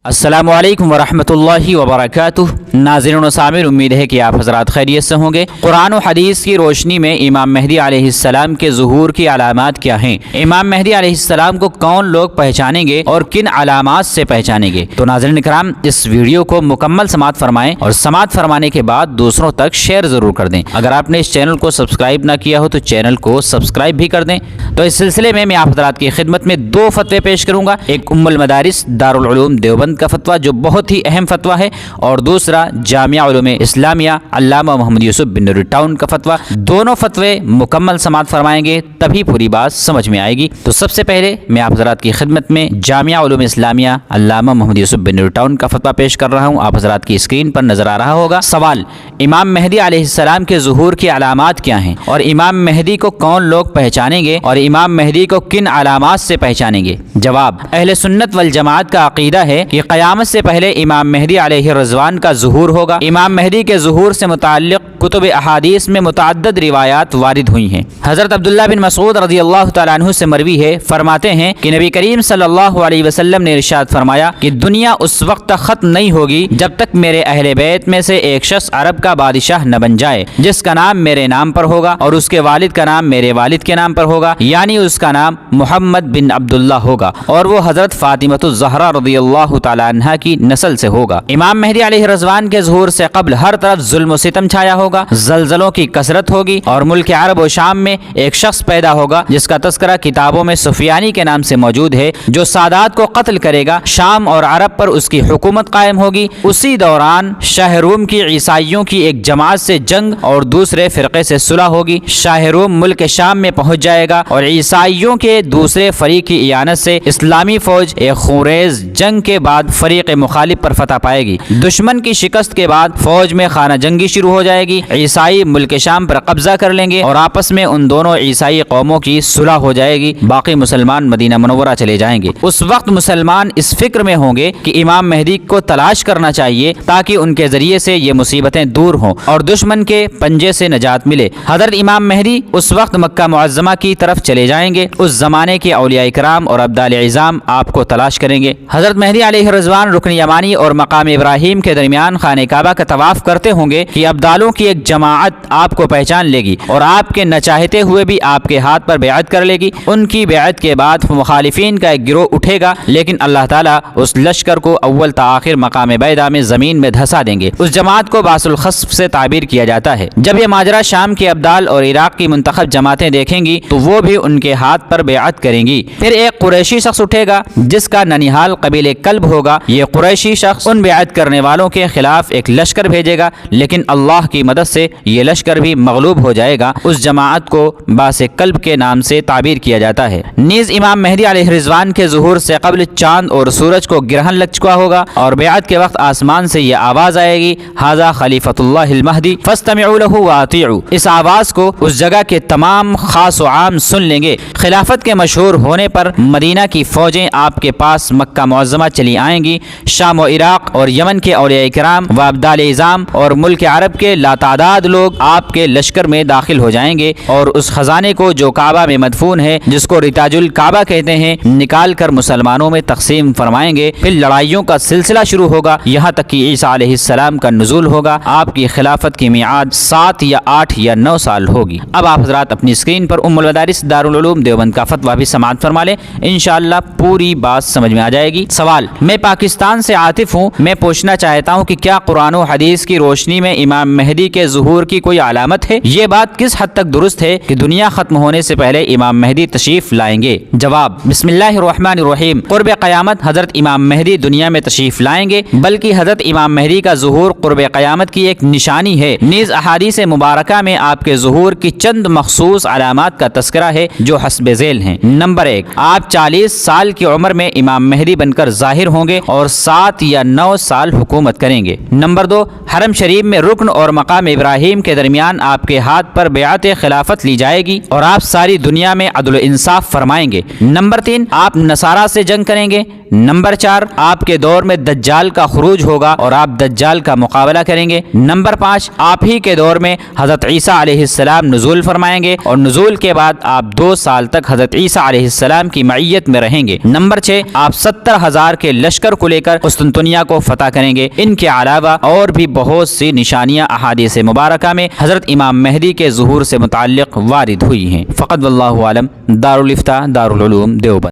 السلام علیکم ورحمۃ اللہ وبرکاتہ۔ ناظرین و سامعین، امید ہے کہ آپ حضرات خیریت سے ہوں گے۔ قرآن و حدیث کی روشنی میں امام مہدی علیہ السلام کے ظہور کی علامات کیا ہیں؟ امام مہدی علیہ السلام کو کون لوگ پہچانیں گے اور کن علامات سے پہچانیں گے؟ تو ناظرین کرام، اس ویڈیو کو مکمل سماعت فرمائیں اور سماعت فرمانے کے بعد دوسروں تک شیئر ضرور کر دیں۔ اگر آپ نے اس چینل کو سبسکرائب نہ کیا ہو تو چینل کو سبسکرائب بھی کر دیں۔ تو اس سلسلے میں آپ حضرات کی خدمت میں دو فتوے پیش کروں گا، ایک ام المدارس دارالعلوم دیوبند کا فتویٰ جو بہت ہی اہم فتویٰ ہے، اور دوسرا جامعہ علوم اسلامیہ علامہ محمد یوسف بن نوری ٹاؤن کا فتویٰ۔ دونوں فتوے مکمل سماعت فرمائیں گے تبھی پوری بات سمجھ میں آئے گی۔ تو سب سے پہلے میں آپ حضرات کی خدمت میں جامعہ علوم اسلامیہ علامہ محمد یوسف بن نوری ٹاؤن کا فتویٰ پیش کر رہا ہوں۔ آپ حضرات کی اسکرین پر نظر آ رہا ہوگا۔ سوال: امام مہدی علیہ السلام کے ظہور کی علامات کیا ہیں اور امام مہدی کو کون لوگ پہچانیں گے اور امام مہدی کو کن علامات سے پہچانیں گے؟ جواب: اہل سنت والجماعت کا عقیدہ ہے کہ قیامت سے پہلے امام مہدی علیہ الرضوان کا ظہور ہوگا۔ امام مہدی کے ظہور سے متعلق کتب احادیث میں متعدد روایات وارد ہوئی ہیں۔ حضرت عبداللہ بن مسعود رضی اللہ تعالیٰ عنہ سے مروی ہے، فرماتے ہیں کہ نبی کریم صلی اللہ علیہ وسلم نے ارشاد فرمایا کہ دنیا اس وقت تک ختم نہیں ہوگی جب تک میرے اہل بیت میں سے ایک شخص عرب کا بادشاہ نہ بن جائے جس کا نام میرے نام پر ہوگا اور اس کے والد کا نام میرے والد کے نام پر ہوگا، یعنی اس کا نام محمد بن عبداللہ ہوگا، اور وہ حضرت فاطمۃ الزہرا رضی اللہ تعالیٰ عنہ کی نسل سے ہوگا۔ امام مہدی علیہ الرضوان کے ظہور سے قبل ہر طرف ظلم و ستم چھایا ہوگا، زلزلوں کی کثرت ہوگی، اور ملک عرب و شام میں ایک شخص پیدا ہوگا جس کا تذکرہ کتابوں میں سفیانی کے نام سے موجود ہے، جو سادات کو قتل کرے گا۔ شام اور عرب پر اس کی حکومت قائم ہوگی۔ اسی دوران شاہ روم کی عیسائیوں کی ایک جماعت سے جنگ اور دوسرے فرقے سے صلح ہوگی۔ شاہ روم ملک شام میں پہنچ جائے گا اور عیسائیوں کے دوسرے فریق کی اعانت سے اسلامی فوج ایک خونریز جنگ کے بعد فریق مخالف پر فتح پائے گی۔ دشمن کی شکست کے بعد فوج میں خانہ جنگی شروع ہو جائے گی۔ عیسائی ملک شام پر قبضہ کر لیں گے اور آپس میں ان دونوں عیسائی قوموں کی صلح ہو جائے گی۔ باقی مسلمان مدینہ منورہ چلے جائیں گے۔ اس وقت مسلمان اس فکر میں ہوں گے کہ امام مہدی کو تلاش کرنا چاہیے تاکہ ان کے ذریعے سے یہ مصیبتیں دور ہوں اور دشمن کے پنجے سے نجات ملے۔ حضرت امام مہدی اس وقت مکہ معظمہ کی طرف چلے جائیں گے۔ اس زمانے کے اولیاء کرام اور ابدال اعظام آپ کو تلاش کریں گے۔ حضرت مہدی علیہ الرضوان رکن یمانی اور مقام ابراہیم کے درمیان خانہ کعبہ کا طواف کرتے ہوں گے کہ ابدالوں کی ایک جماعت آپ کو پہچان لے گی اور آپ کے نہ چاہتے ہوئے بھی آپ کے ہاتھ پر بیعت کر لے گی۔ ان کی بیعت کے بعد مخالفین کا ایک گروہ اٹھے گا، لیکن اللہ تعالیٰ اس لشکر کو اول تا آخر مقام بیدہ میں زمین میں دھسا دیں گے۔ اس جماعت کو باس الخصف سے تعبیر کیا جاتا ہے۔ جب یہ ماجرا شام کے ابدال اور عراق کی منتخب جماعتیں دیکھیں گی تو وہ بھی ان کے ہاتھ پر بیعت کریں گی۔ پھر ایک قریشی شخص اٹھے گا جس کا ننیحال قبیلہ کلب ہوگا۔ یہ قریشی شخص ان بیعت کرنے والوں کے خلاف ایک لشکر بھیجے گا، لیکن اللہ کی مدد سے یہ لشکر بھی مغلوب ہو جائے گا۔ اس جماعت کو باس کلب کے نام سے تعبیر کیا جاتا ہے۔ نیز امام مہدی علیہ الرضوان کے ظہور سے قبل چاند اور سورج کو گرہن لگ چکا ہوگا اور بیعت کے وقت آسمان سے یہ آواز آئے گی: ھذا خلیفۃ اللہ المہدی فاستمعوا له واطیعوا۔ اس آواز کو اس جگہ کے تمام خاص و عام سن لیں گے۔ خلافت کے مشہور ہونے پر مدینہ کی فوجیں آپ کے پاس مکہ معظمہ چلی آئیں گی۔ شام و عراق اور یمن کے اولیاء کرام و ابدال اعظام اور ملک عرب کے لاتعداد لوگ آپ کے لشکر میں داخل ہو جائیں گے اور اس خزانے کو جو کعبہ میں مدفون ہے، جس کو رتاج الکعبہ کہتے ہیں، نکال کر مسلمانوں میں تقسیم فرمائیں گے۔ پھر لڑائیوں کا سلسلہ شروع ہوگا یہاں تک کہ عیسیٰ علیہ السلام کا نزول ہوگا۔ آپ کی خلافت کی میعاد 7 یا 8 یا 9 سال ہوگی۔ اب آپ حضرات اپنی اسکرین پر ام المدارس دارالعلوم دیوبند کا فتویٰ بھی سماعت فرما لیں، انشاءاللہ پوری بات سمجھ میں آ جائے گی۔ سوال: میں پاکستان سے عاطف ہوں، میں پوچھنا چاہتا ہوں کہ کیا قرآن و حدیث کی روشنی میں امام مہدی کے ظہور کی کوئی علامت ہے؟ یہ بات کس حد تک درست ہے کہ دنیا ختم ہونے سے پہلے امام مہدی تشریف لائیں گے؟ جواب: بسم اللہ الرحمن الرحیم۔ قرب قیامت حضرت امام مہدی دنیا میں تشریف لائیں گے، بلکہ حضرت امام مہدی کا ظہور قرب قیامت کی ایک نشانی ہے۔ نیز احادیث مبارکہ میں آپ کے ظہور کی چند مخصوص علامات کا تذکرہ ہے جو حسب ذیل ہیں۔ نمبر 1، آپ 40 سال کی عمر میں امام مہدی بن کر ظاہر ہوں گے اور 7 یا 9 سال حکومت کریں گے۔ نمبر 2، حرم شریف میں رکن اور مقام ابراہیم کے درمیان آپ کے ہاتھ پر بیعت خلافت لی جائے گی اور آپ ساری دنیا میں عدل و انصاف فرمائیں گے۔ نمبر 3، آپ نصارہ سے جنگ کریں گے۔ نمبر 4، آپ کے دور میں دجال کا خروج ہوگا اور آپ دجال کا مقابلہ کریں گے۔ نمبر 5، آپ ہی کے دور میں حضرت عیسیٰ علیہ السلام نزول فرمائیں گے اور نزول کے بعد آپ 2 سال تک حضرت عیسیٰ علیہ السلام کی معیت میں رہیں گے۔ نمبر 6، آپ 70,000 کے لشکر لشکر کو لے کر قسطنطنیہ کو فتح کریں گے۔ ان کے علاوہ اور بھی بہت سی نشانیاں احادیث مبارکہ میں حضرت امام مہدی کے ظہور سے متعلق وارد ہوئی ہیں۔ فقط واللہ عالم۔ دارالفتاء دارالعلوم دیوبند۔